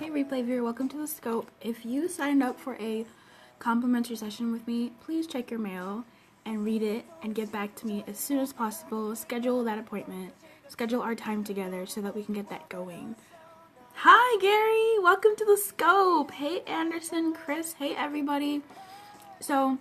Hey replay viewer, welcome to the Scope. If you signed up for a complimentary session with me, please check your mail and read it and get back to me as soon as possible. Schedule that appointment, schedule our time together so that we can get that going. Hi Gary, welcome to the Scope. Hey Anderson, Chris, hey everybody. So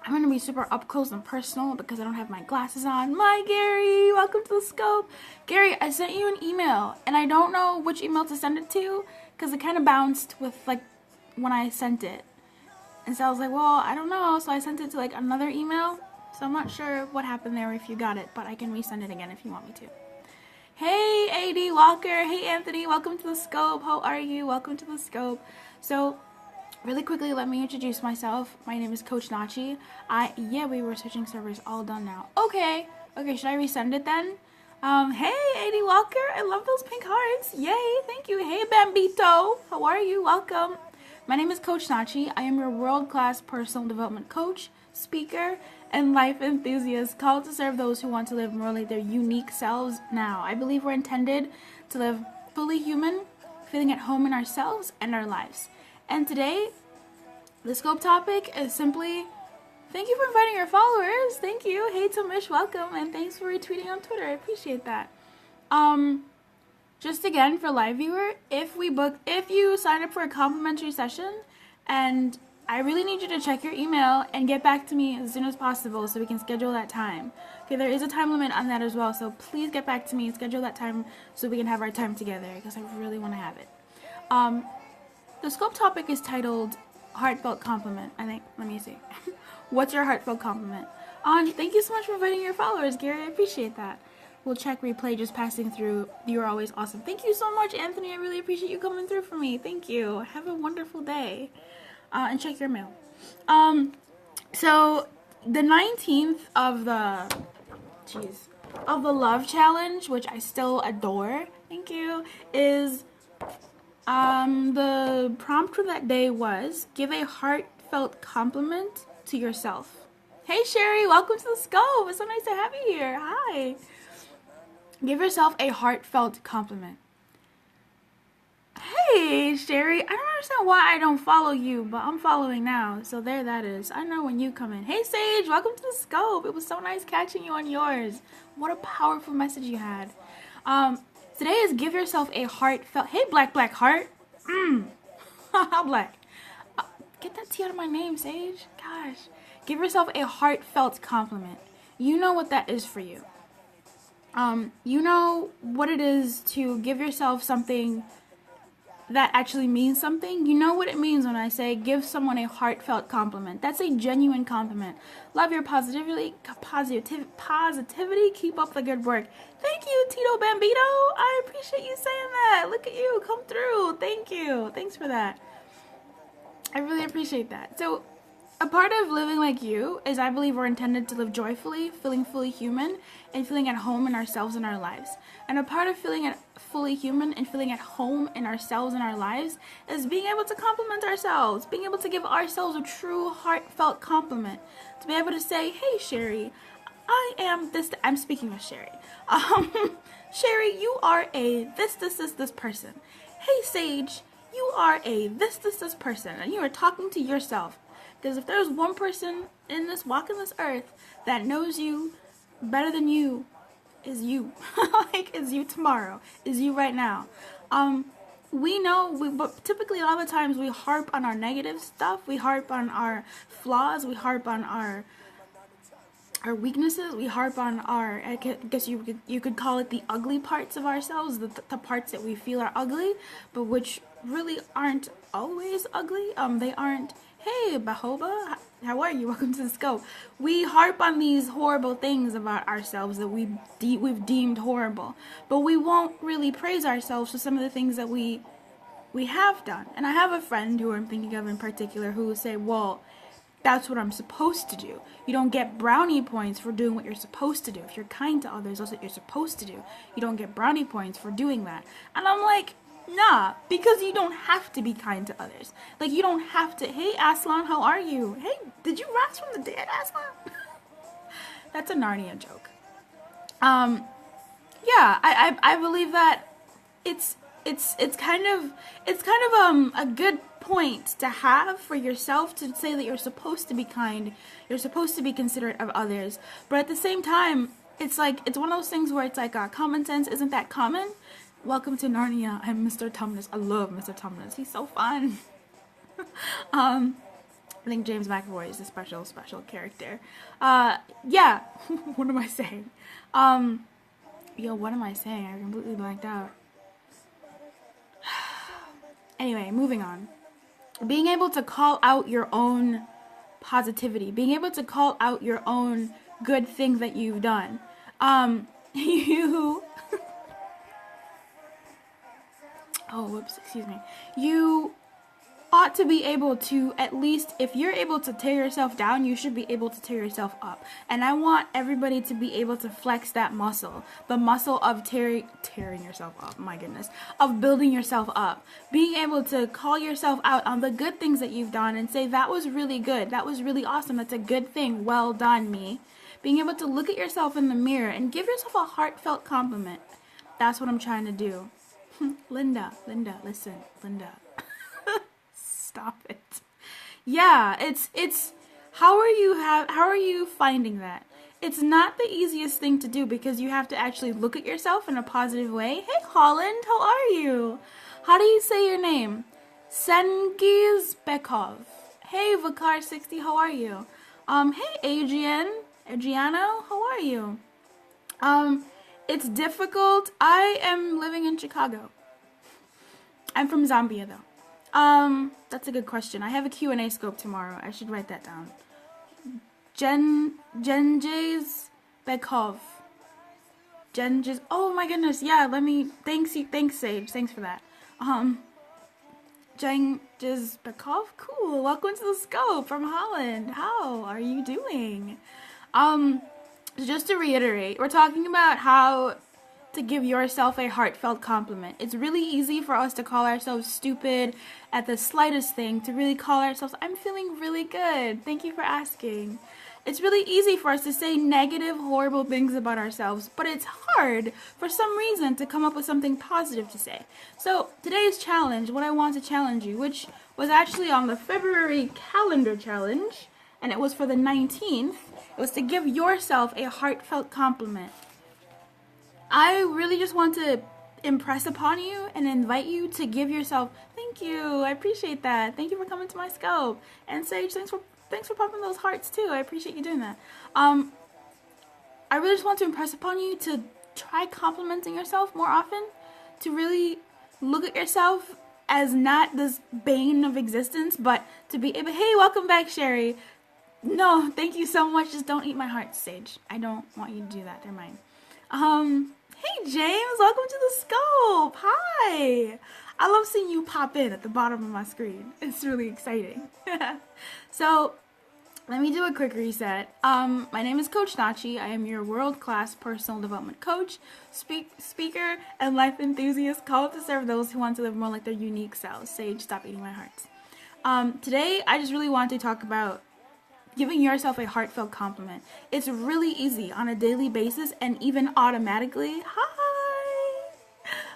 I'm going to be super up close and personal because I don't have my glasses on. My Gary, welcome to the Scope. Gary, I sent you an email and I don't know which email to send it to because it kind of bounced with like when I sent it. And so I was like, well, I don't know. So I sent it to like another email. So I'm not sure what happened there if you got it, but I can resend it again if you want me to. Hey AD Walker, hey Anthony, welcome to the Scope. How are you? Welcome to the Scope. So really quickly, let me introduce myself. My name is Coach Nachi. Yeah, we were switching servers, all done now. Okay, should I resend it then? Hey, AD Walker, I love those pink hearts. Yay, thank you. Hey, Bambito, how are you? Welcome. My name is Coach Nachi. I am your world-class personal development coach, speaker, and life enthusiast called to serve those who want to live more like their unique selves now. I believe we're intended to live fully human, feeling at home in ourselves and our lives. And today, the Scope topic is simply, thank you for inviting your followers. Thank you. Hey, Tomish, welcome. And thanks for retweeting on Twitter. I appreciate that. Just again, for live viewer, if you sign up for a complimentary session, and I really need you to check your email and get back to me as soon as possible so we can schedule that time. Okay, there is a time limit on that as well, so please get back to me and schedule that time so we can have our time together because I really want to have it. The Scope topic is titled Heartfelt Compliment, I think. Let me see. What's your heartfelt compliment? Thank you so much for inviting your followers, Gary. I appreciate that. We'll check replay just passing through. You're always awesome. Thank you so much, Anthony. I really appreciate you coming through for me. Thank you. Have a wonderful day. And check your mail. So the 19th of the love challenge, which I still adore, thank you, is the prompt for that day was, give a heartfelt compliment to yourself. Hey Sherry, welcome to the Scope. It's so nice to have you here. Hi. Give yourself a heartfelt compliment. Hey Sherry, I don't understand why I don't follow you, but I'm following now. So there that is. I know when you come in. Hey Sage, welcome to the Scope. It was so nice catching you on yours. What a powerful message you had. Today is give yourself a heartfelt. Hey, Black Heart. How black? Get that T out of my name, Sage. Gosh. Give yourself a heartfelt compliment. You know what that is for you. You know what it is to give yourself something that actually means something. You know what it means when I say give someone a heartfelt compliment. That's a genuine compliment. Love your positivity. Keep up the good work. Thank you, Tito Bambito. I appreciate you saying that. Look at you, come through. Thank you. Thanks for that. I really appreciate that. So, a part of living like you is I believe we're intended to live joyfully, feeling fully human, and feeling at home in ourselves and our lives. And a part of feeling fully human and feeling at home in ourselves and our lives is being able to compliment ourselves, being able to give ourselves a true heartfelt compliment. To be able to say, hey Sherry, I am this, I'm speaking with Sherry. Sherry, you are a this person. Hey Sage, you are a this person. And you are talking to yourself. Because if there's one person in this walking this earth that knows you better than you, is you. Like, is you tomorrow. Is you right now. We know, but typically a lot of the times we harp on our negative stuff. We harp on our flaws. We harp on our weaknesses. We harp on our, I guess you could call it the ugly parts of ourselves. The parts that we feel are ugly, but which really aren't always ugly. They aren't. Hey, Bahoba, how are you? Welcome to the Scope. We harp on these horrible things about ourselves that we've deemed horrible, but we won't really praise ourselves for some of the things that we have done. And I have a friend who I'm thinking of in particular who will say, well, that's what I'm supposed to do. You don't get brownie points for doing what you're supposed to do. If you're kind to others, that's what you're supposed to do. You don't get brownie points for doing that. And I'm like, nah, because you don't have to be kind to others. Like, you don't have to. Hey, Aslan, how are you? Hey, did you rise from the dead, Aslan? That's a Narnia joke. Yeah, I believe that it's it's kind of a good point to have for yourself, to say that you're supposed to be kind, you're supposed to be considerate of others, but at the same time, it's like, it's one of those things where it's like, common sense isn't that common. Welcome to Narnia. I'm Mr. Tumnus. I love Mr. Tumnus. He's so fun. I think James McAvoy is a special character. Yeah. What am I saying? What am I saying? I completely blanked out. Anyway, moving on. Being able to call out your own positivity, being able to call out your own good things that you've done. You You ought to be able to, at least, if you're able to tear yourself down, you should be able to tear yourself up. And I want everybody to be able to flex that muscle, the muscle of tearing yourself up, my goodness, of building yourself up. Being able to call yourself out on the good things that you've done and say, that was really good, that was really awesome, that's a good thing, well done, me. Being able to look at yourself in the mirror and give yourself a heartfelt compliment. That's what I'm trying to do. Linda, listen, Linda. Stop it. Yeah, it's how are you finding that? It's not the easiest thing to do because you have to actually look at yourself in a positive way. Hey Holland, how are you? How do you say your name? Sengiz Bekov. Hey Vakar60, how are you? Hey Adriano, how are you? It's difficult. I am living in Chicago. I'm from Zambia though. That's a good question. I have a Q&A scope tomorrow. I should write that down. Genjez Bekov. Genjez. Oh my goodness. Yeah, thanks Sage. Thanks for that. Genjez Bekov. Cool. Welcome to the scope from Holland. How are you doing? Just to reiterate, we're talking about how to give yourself a heartfelt compliment. It's really easy for us to call ourselves stupid at the slightest thing, to really call ourselves, I'm feeling really good, thank you for asking. It's really easy for us to say negative, horrible things about ourselves, but it's hard for some reason to come up with something positive to say. So today's challenge, what I want to challenge you, which was actually on the February calendar challenge, and it was for the 19th, it was to give yourself a heartfelt compliment. I really just want to impress upon you and invite you to give yourself, thank you, I appreciate that, thank you for coming to my scope, and Sage, thanks for popping those hearts too, I appreciate you doing that. I really just want to impress upon you to try complimenting yourself more often, to really look at yourself as not this bane of existence, but to be able, hey, welcome back, Sherry. No, thank you so much, just don't eat my heart, Sage. I don't want you to do that, they're mine. Hey James, welcome to the scope. Hi. I love seeing you pop in at the bottom of my screen. It's really exciting. So, let me do a quick reset. My name is Coach Nachi. I am your world-class personal development coach, speaker, and life enthusiast called to serve those who want to live more like their unique selves. Sage, stop eating my hearts. Today, I just really want to talk about giving yourself a heartfelt compliment. It's really easy on a daily basis and even automatically.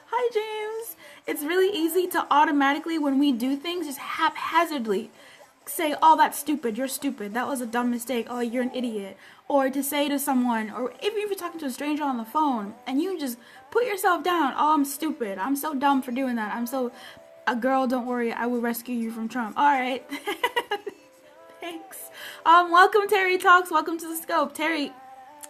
Hi James. It's really easy to automatically, when we do things, just haphazardly say, oh, that's stupid, you're stupid, that was a dumb mistake, oh, you're an idiot. Or to say to someone, or even if you're talking to a stranger on the phone, and you just put yourself down, oh, I'm stupid, I'm so dumb for doing that, a girl, don't worry, I will rescue you from Trump. Alright. Thanks. Welcome Terry Talks, welcome to the scope. Terry,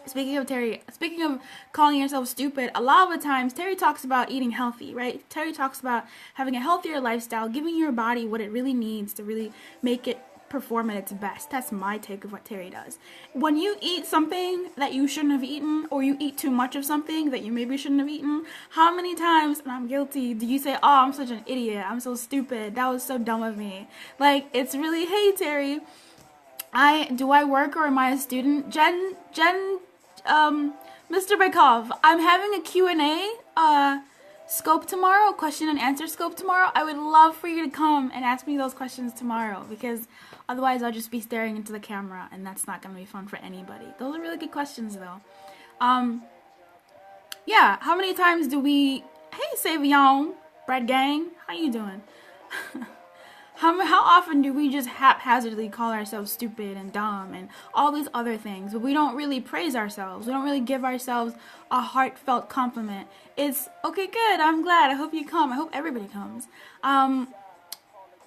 speaking of calling yourself stupid, a lot of the times Terry talks about eating healthy, right? Terry talks about having a healthier lifestyle, giving your body what it really needs to really make it perform at its best. That's my take of what Terry does. When you eat something that you shouldn't have eaten, or you eat too much of something that you maybe shouldn't have eaten, how many times, and I'm guilty, do you say, oh, I'm such an idiot, I'm so stupid, that was so dumb of me? Like, it's really, hey Terry, do I work or am I a student? Mr. Bekov, I'm having a Q&A scope tomorrow, question and answer scope tomorrow. I would love for you to come and ask me those questions tomorrow, because otherwise I'll just be staring into the camera and that's not going to be fun for anybody. Those are really good questions though. Yeah, how many times do we, hey Savion, Bread gang, how you doing? How often do we just haphazardly call ourselves stupid and dumb and all these other things, but we don't really praise ourselves. We don't really give ourselves a heartfelt compliment. It's, okay, good, I'm glad, I hope you come, I hope everybody comes.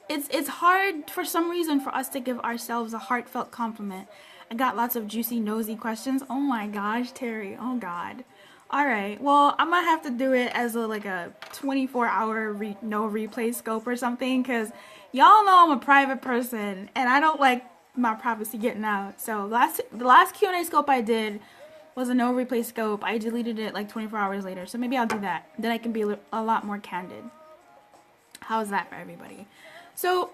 It's hard for some reason for us to give ourselves a heartfelt compliment. I got lots of juicy, nosy questions. Oh my gosh, Terry, oh God. Alright, well, I might have to do it as a 24-hour no replay scope or something, because y'all know I'm a private person, and I don't like my privacy getting out. So the last Q&A scope I did was a no replay scope. I deleted it 24 hours later, so maybe I'll do that. Then I can be a lot more candid. How's that for everybody? So,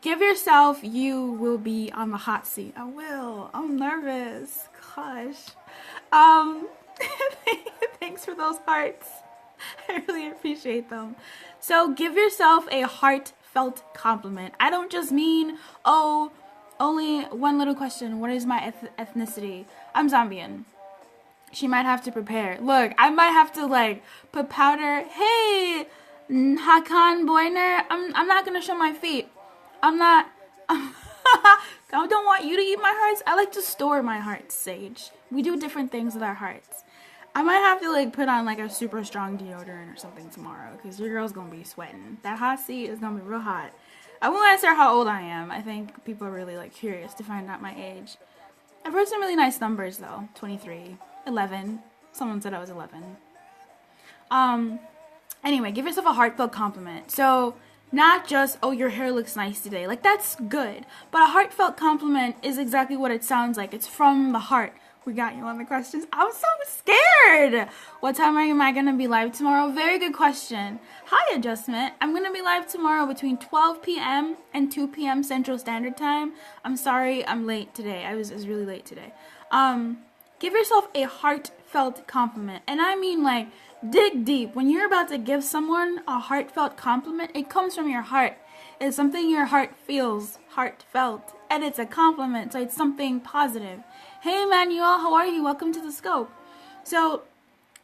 give yourself, you will be on the hot seat. I will. I'm nervous. Gosh. Thanks for those hearts. I really appreciate them. So give yourself a heartfelt compliment. I don't just mean, oh, only one little question. What is my ethnicity? I'm Zambian. She might have to prepare. Look, I might have to put powder. Hey, Hakan Boyner, I'm not gonna show my feet. I don't want you to eat my hearts. I like to store my hearts, Sage. We do different things with our hearts. I might have to put on a super strong deodorant or something tomorrow, because your girl's gonna be sweating. That hot seat is gonna be real hot. I won't answer how old I am. I think people are really curious to find out my age. I've heard some really nice numbers though. 23, 11. Someone said I was 11. Anyway, give yourself a heartfelt compliment. So, not just, oh, your hair looks nice today. That's good. But a heartfelt compliment is exactly what it sounds like. It's from the heart. We got you on the questions. I'm so scared. What time am I going to be live tomorrow? Very good question. Hi, Adjustment. I'm going to be live tomorrow between 12 p.m. and 2 p.m. Central Standard Time. I'm sorry I'm late today. I was really late today. Give yourself a heartfelt compliment. And I mean dig deep. When you're about to give someone a heartfelt compliment, it comes from your heart. It's something your heart feels, heartfelt, and it's a compliment, so it's something positive. Hey, Emmanuel, how are you? Welcome to the scope. So,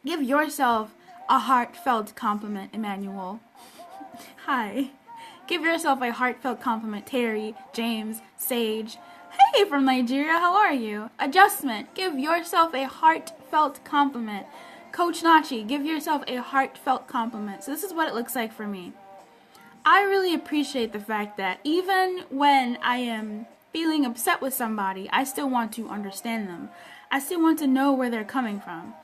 give yourself a heartfelt compliment, Emmanuel. Hi. Give yourself a heartfelt compliment, Terry, James, Sage. Hey, from Nigeria, how are you? Adjustment. Give yourself a heartfelt compliment. Coach Nachi, give yourself a heartfelt compliment. So this is what it looks like for me. I really appreciate the fact that even when I am feeling upset with somebody, I still want to understand them. I still want to know where they're coming from.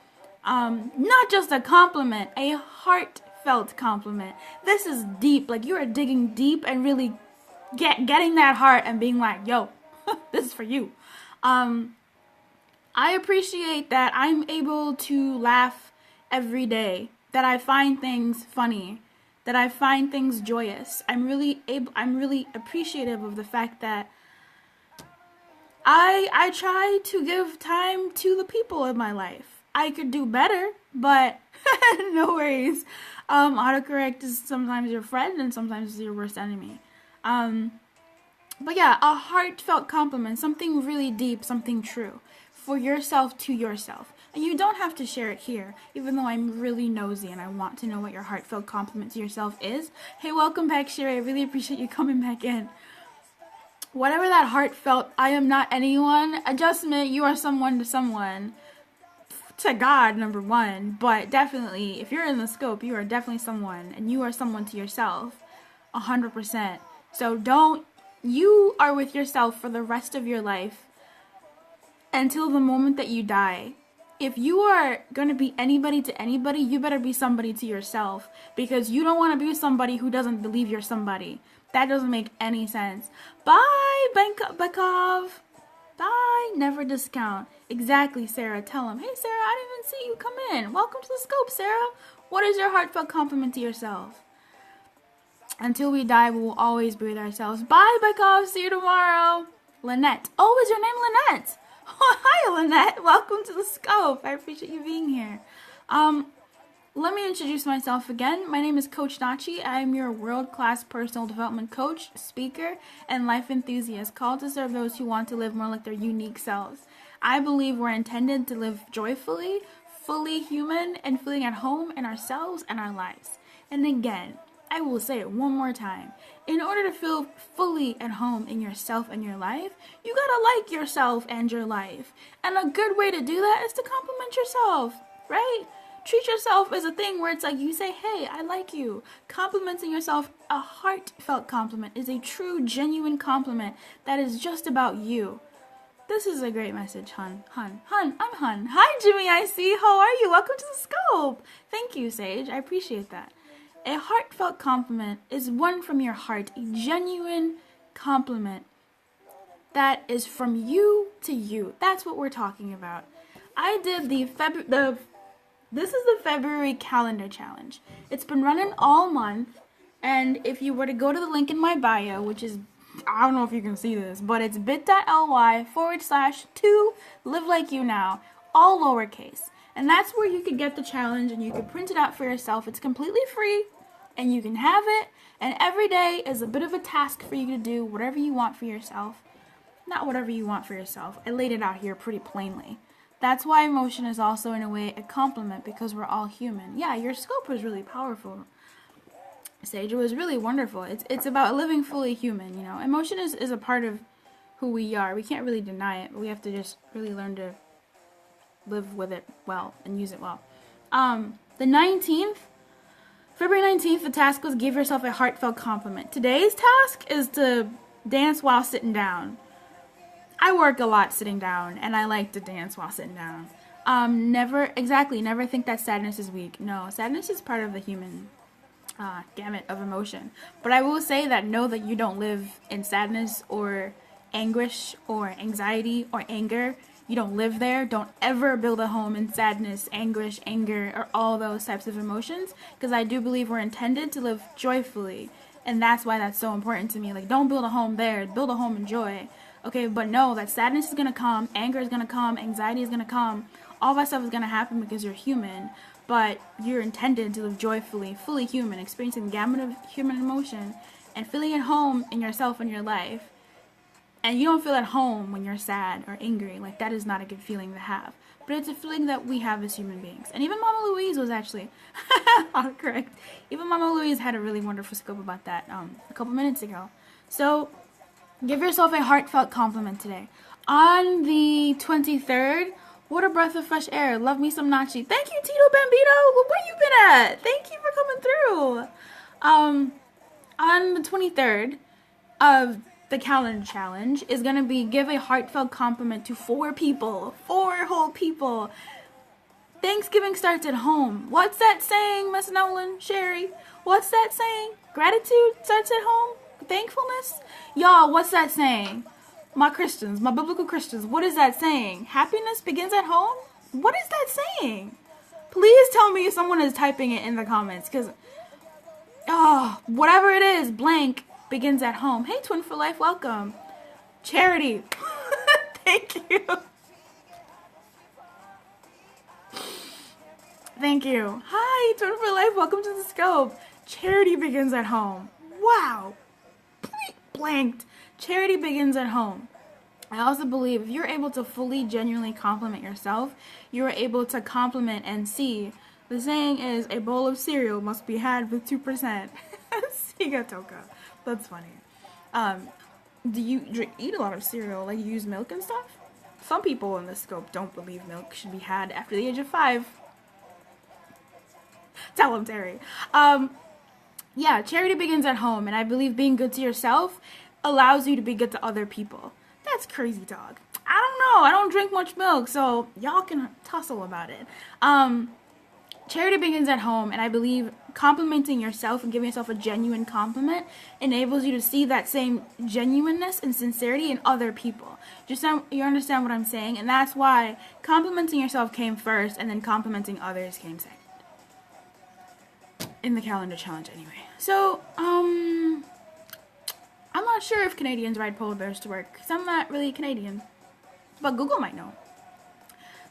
Not just a compliment, a heartfelt compliment. This is deep. You are digging deep and really getting that heart and being like, yo, this is for you. I appreciate that I'm able to laugh every day, that I find things funny, that I find things joyous. I'm really appreciative of the fact that I try to give time to the people in my life. I could do better, but no worries. Autocorrect is sometimes your friend and sometimes it's your worst enemy. But yeah, a heartfelt compliment, something really deep, something true. For yourself to yourself. And you don't have to share it here, even though I'm really nosy and I want to know what your heartfelt compliment to yourself is. Hey, welcome back, Sherry. I really appreciate you coming back in. Whatever that heartfelt, I am not anyone, adjustment, you are someone to someone. To God, number one. But definitely, if you're in the scope, you are definitely someone. And you are someone to yourself. 100%. So you are with yourself for the rest of your life. Until the moment that you die. If you are going to be anybody to anybody, you better be somebody to yourself. Because you don't want to be somebody who doesn't believe you're somebody. That doesn't make any sense. Bye, Bekov. Bye, never discount. Exactly, Sarah. Tell him, hey, Sarah, I didn't even see you come in. Welcome to the scope, Sarah. What is your heartfelt compliment to yourself? Until we die, we will always be with ourselves. Bye, Bekov. See you tomorrow. Lynette. Oh, is your name Lynette? Oh, hi, Lynette. Welcome to the scope. I appreciate you being here. Let me introduce myself again. My name is Coach Nachi. I am your world-class personal development coach, speaker, and life enthusiast called to serve those who want to live more like their unique selves. I believe we're intended to live joyfully, fully human, and feeling at home in ourselves and our lives. And again, I will say it one more time. In order to feel fully at home in yourself and your life, you gotta like yourself and your life. And a good way to do that is to compliment yourself, right? Treat yourself as a thing where it's like you say, hey, I like you. Complimenting yourself, a heartfelt compliment, is a true, genuine compliment that is just about you. This is a great message, Hun. I'm Hun. Hi, Jimmy, I see. How are you? Welcome to the Scope. Thank you, Sage. I appreciate that. A heartfelt compliment is one from your heart, a genuine compliment that is from you to you. That's what we're talking about. I did this is the February calendar challenge. It's been running all month, and if you were to go to the link in my bio, which is, I don't know if you can see this, but it's bit.ly/to live like you now, all lowercase. And that's where you could get the challenge and you could print it out for yourself. It's completely free and you can have it. And every day is a bit of a task for you to do whatever you want for yourself. Not whatever you want for yourself. I laid it out here pretty plainly. That's why emotion is also in a way a compliment, because we're all human. Yeah, your scope was really powerful, Sage. It was really wonderful. It's about living fully human, you know. Emotion is a part of who we are. We can't really deny it, but we have to just really learn to live with it well and use it well. February 19th, the task was give yourself a heartfelt compliment. Today's task is to dance while sitting down. I work a lot sitting down, and I like to dance while sitting down. Never think that sadness is weak. No, sadness is part of the human gamut of emotion. But I will say that know that you don't live in sadness or anguish or anxiety or anger. You don't live there. Don't ever build a home in sadness, anguish, anger, or all those types of emotions, because I do believe we're intended to live joyfully, and that's why that's so important to me. Like, don't build a home there. Build a home in joy. Okay, but know that sadness is going to come, anger is going to come, anxiety is going to come. All that stuff is going to happen because you're human, but you're intended to live joyfully, fully human, experiencing the gamut of human emotion, and feeling at home in yourself and your life. And you don't feel at home when you're sad or angry. Like, that is not a good feeling to have. But it's a feeling that we have as human beings. And even Mama Louise was actually correct. Even Mama Louise had a really wonderful scope about that a couple minutes ago. So, give yourself a heartfelt compliment today. On the 23rd, what a breath of fresh air. Love me some Nachi. Thank you, Tito Bambino. Where you been at? Thank you for coming through. On the 23rd of the calendar challenge is going to be give a heartfelt compliment to 4 people. 4 whole people. Thanksgiving starts at home. What's that saying, Miss Nolan, Sherry? What's that saying? Gratitude starts at home? Thankfulness? Y'all, what's that saying? My Christians, my biblical Christians, what is that saying? Happiness begins at home? What is that saying? Please tell me if someone is typing it in the comments, because, whatever it is, blank, begins at home. Hey, Twin for Life, welcome. Charity. Thank you. Thank you. Hi, Twin for Life, welcome to the Scope. Charity begins at home. Wow. Blanked. Charity begins at home. I also believe if you're able to fully, genuinely compliment yourself, you're able to compliment and see. The saying is, a bowl of cereal must be had with 2%. Sigatoka. That's funny. Do you eat a lot of cereal? Like, you use milk and stuff? Some people in this scope don't believe milk should be had after the age of 5. Tell them, Terry. Yeah, charity begins at home, and I believe being good to yourself allows you to be good to other people. That's crazy talk. I don't know. I don't drink much milk, so y'all can tussle about it. Charity begins at home, and I believe complimenting yourself and giving yourself a genuine compliment enables you to see that same genuineness and sincerity in other people. You understand what I'm saying? And that's why complimenting yourself came first, and then complimenting others came second. In the calendar challenge, anyway. So, I'm not sure if Canadians ride polar bears to work, because I'm not really Canadian. But Google might know.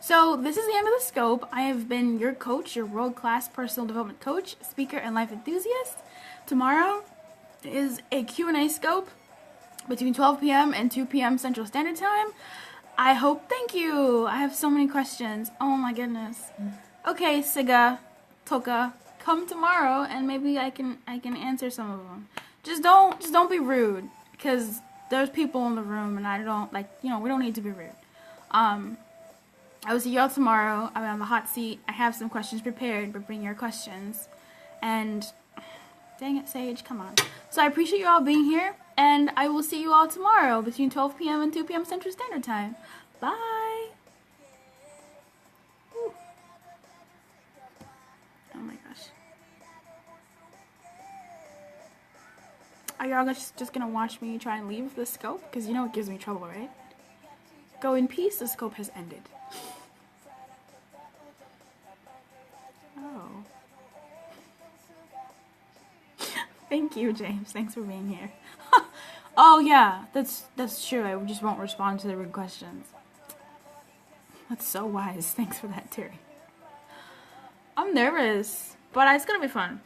So, this is the end of the scope. I have been your coach, your world-class personal development coach, speaker, and life enthusiast. Tomorrow is a Q&A scope between 12 p.m. and 2 p.m. Central Standard Time. Thank you. I have so many questions. Oh my goodness. Okay, Siga, Toka, come tomorrow and maybe I can answer some of them. Just don't be rude, because there's people in the room and I don't like, we don't need to be rude. I will see y'all tomorrow. I'm on the hot seat. I have some questions prepared, but bring your questions. And dang it, Sage, come on. So I appreciate you all being here, and I will see you all tomorrow between 12 p.m. and 2 p.m. Central Standard Time. Bye. Ooh. Oh my gosh. Are y'all just gonna watch me try and leave the scope? Because it gives me trouble, right? Go in peace, the scope has ended. Oh. Thank you, James. Thanks for being here. Oh yeah, that's true. I just won't respond to the rude questions. That's so wise. Thanks for that, Terry. I'm nervous, but it's gonna be fun.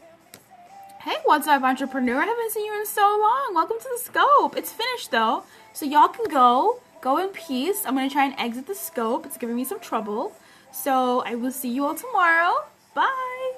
Hey, what's up, entrepreneur? I haven't seen you in so long. Welcome to the scope. It's finished though, so y'all can go in peace. I'm gonna try and exit the scope. It's giving me some trouble, so I will see you all tomorrow. Bye.